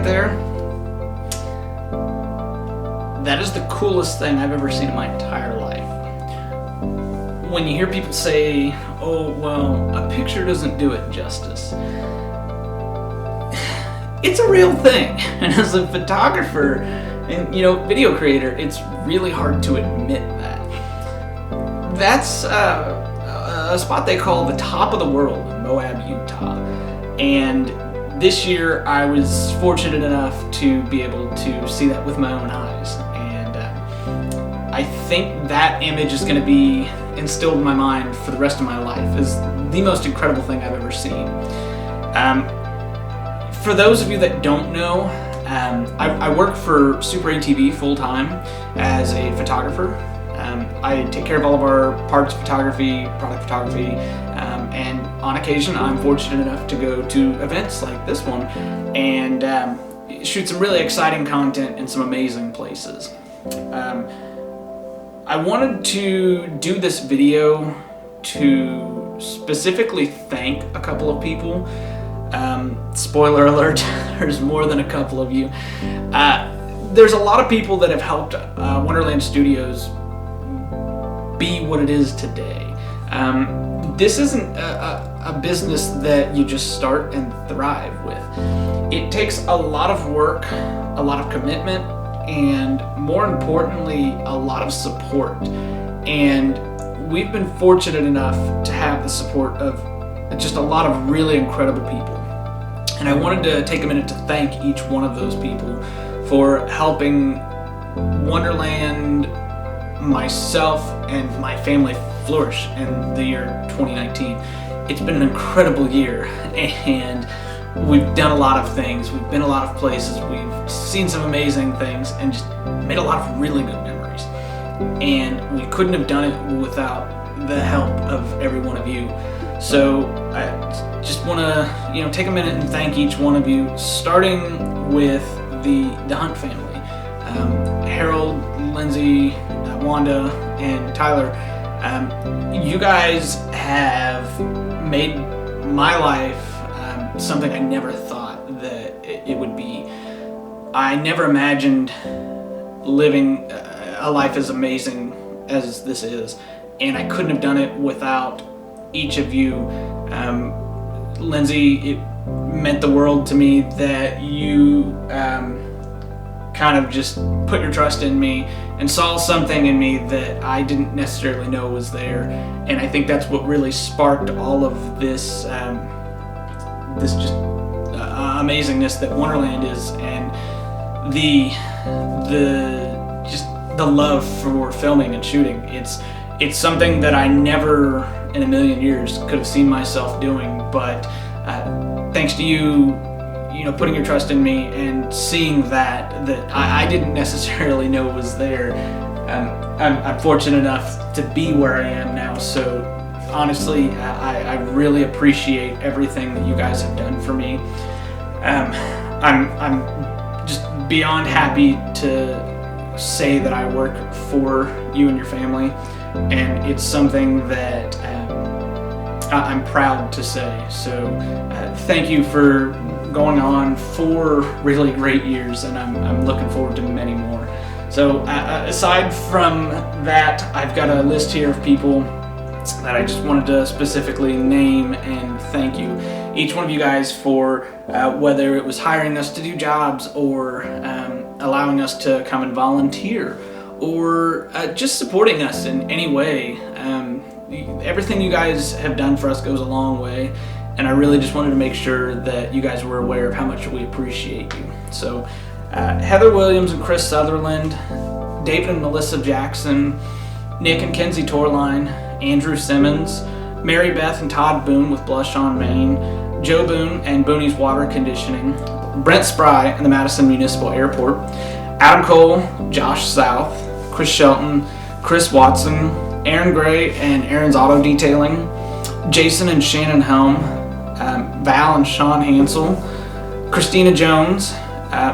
there, that is the coolest thing I've ever seen in my entire life. When you hear people say, oh, well, a picture doesn't do it justice, it's a real thing. And as a photographer and, video creator, it's really hard to admit that. That's a spot they call the top of the world in Moab, Utah. And this year I was fortunate enough to be able to see that with my own eyes. And I think that image is going to be instilled in my mind for the rest of my life as the most incredible thing I've ever seen. For those of you that don't know, I work for Super ATV full-time as a photographer. I take care of all of our parts photography, product photography, and on occasion I'm fortunate enough to go to events like this one and shoot some really exciting content in some amazing places. I wanted to do this video to specifically thank a couple of people. Spoiler alert, there's more than a couple of you. There's a lot of people that have helped Wonderland Studios be what it is today. This isn't a business that you just start and thrive with. It takes a lot of work, a lot of commitment, and more importantly, a lot of support. And we've been fortunate enough to have the support of just a lot of really incredible people. And I wanted to take a minute to thank each one of those people for helping Wonderland, myself, and my family flourish in the year 2019. It's been an incredible year, and we've done a lot of things. We've been a lot of places. We've seen some amazing things and just made a lot of really good memories. And we couldn't have done it without the help of every one of you. So I just want to, take a minute and thank each one of you, starting with the Hunt family. Harold, Lindsay, Wanda, and Tyler. You guys have made my life something I never thought that it would be. I never imagined living a life as amazing as this is, and I couldn't have done it without each of you. Lindsay, it meant the world to me that you kind of just put your trust in me and saw something in me that I didn't necessarily know was there, and I think that's what really sparked all of this this just amazingness that Wonderland is, and the love for filming and shooting. It's something that I never in a million years could have seen myself doing, but thanks to you, putting your trust in me and seeing that I didn't necessarily know was there. I'm fortunate enough to be where I am now, so honestly, I really appreciate everything that you guys have done for me. I'm just beyond happy to say that I work for you and your family, and it's something that I'm proud to say. So thank you for going on 4 really great years, and I'm looking forward to many more. So aside from that, I've got a list here of people that I just wanted to specifically name and thank you. Each one of you guys for whether it was hiring us to do jobs or allowing us to come and volunteer or just supporting us in any way. Everything you guys have done for us goes a long way, and I really just wanted to make sure that you guys were aware of how much we appreciate you. So Heather Williams and Chris Sutherland, David and Melissa Jackson, Nick and Kenzie Torline, Andrew Simmons, Mary Beth and Todd Boone with Blush on Main, Joe Boone and Booney's Water Conditioning, Brent Spry and the Madison Municipal Airport, Adam Cole, Josh South, Chris Shelton, Chris Watson, Aaron Gray and Aaron's Auto Detailing, Jason and Shannon Helm, Val and Sean Hansel, Christina Jones,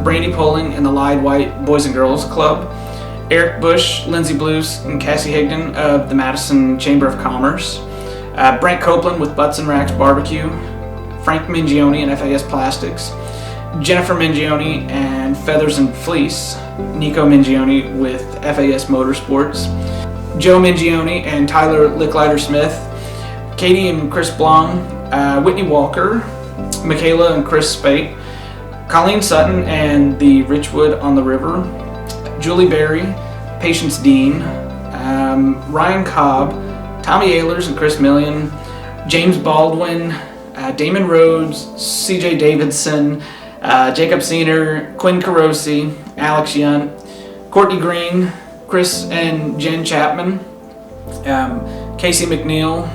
Brandy Poling and the Lied White Boys and Girls Club, Eric Bush, Lindsay Blues, and Cassie Higdon of the Madison Chamber of Commerce, Brent Copeland with Butts and Racks Barbecue, Frank Mingione and FAS Plastics, Jennifer Mingione and Feathers and Fleece, Nico Mingione with FAS Motorsports, Joe Mingione and Tyler Licklider-Smith, Katie and Chris Blom, Whitney Walker, Michaela and Chris Spate, Colleen Sutton and the Richwood on the River, Julie Berry, Patience Dean, Ryan Cobb, Tommy Ehlers and Chris Million, James Baldwin, Damon Rhodes, CJ Davidson, Jacob Seener, Quinn Carosi, Alex Yunt, Courtney Green, Chris and Jen Chapman, Casey McNeil,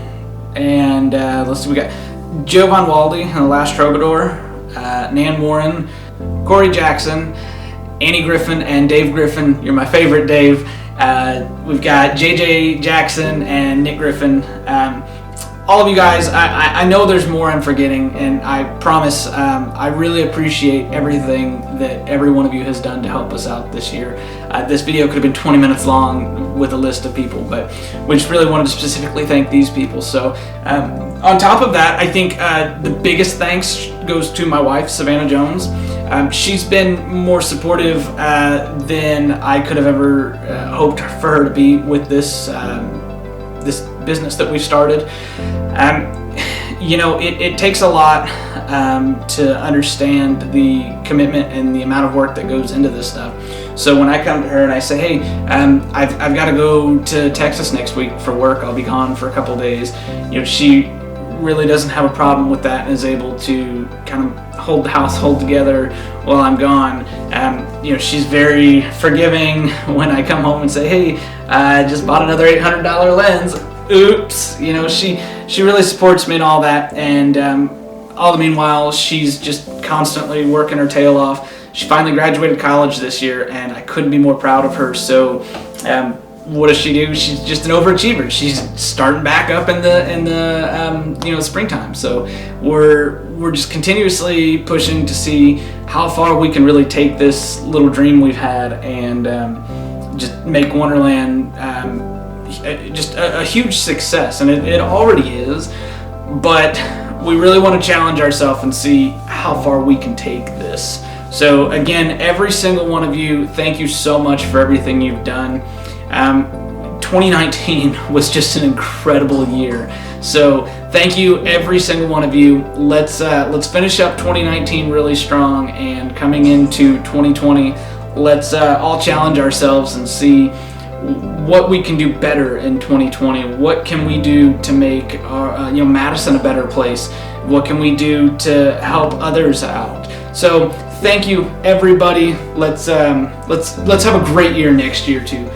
and let's see, we got Jovan Waldy and the Last Troubadour, Nan Warren, Corey Jackson, Annie Griffin, and Dave Griffin. You're my favorite, Dave. We've got JJ Jackson and Nick Griffin. All of you guys, I know there's more I'm forgetting, and I promise I really appreciate everything that every one of you has done to help us out this year. This video could have been 20 minutes long with a list of people, but we just really wanted to specifically thank these people. So on top of that, I think the biggest thanks goes to my wife, Savannah Jones. She's been more supportive than I could have ever hoped for her to be with this this business that we started. You know, it takes a lot to understand the commitment and the amount of work that goes into this stuff. So when I come to her and I say, hey, I've got to go to Texas next week for work, I'll be gone for a couple days, you know, she really doesn't have a problem with that and is able to kind of hold the household together while I'm gone. You know, she's very forgiving when I come home and say, hey, I just bought another $800 lens. Oops. You know, she really supports me in all that, and all the meanwhile, she's just constantly working her tail off. She finally graduated college this year, and I couldn't be more proud of her. So what does she do? She's just an overachiever. She's starting back up in the you know, springtime. So we're just continuously pushing to see how far we can really take this little dream we've had and just make Wonderland just a huge success. And it already is, but we really want to challenge ourselves and see how far we can take this. So again, every single one of you, thank you so much for everything you've done. 2019 was just an incredible year. So thank you, every single one of you. Let's finish up 2019 really strong, and coming into 2020, let's all challenge ourselves and see what we can do better in 2020. What can we do to make our, you know, Madison a better place? What can we do to help others out? So thank you, everybody. Let's have a great year next year too.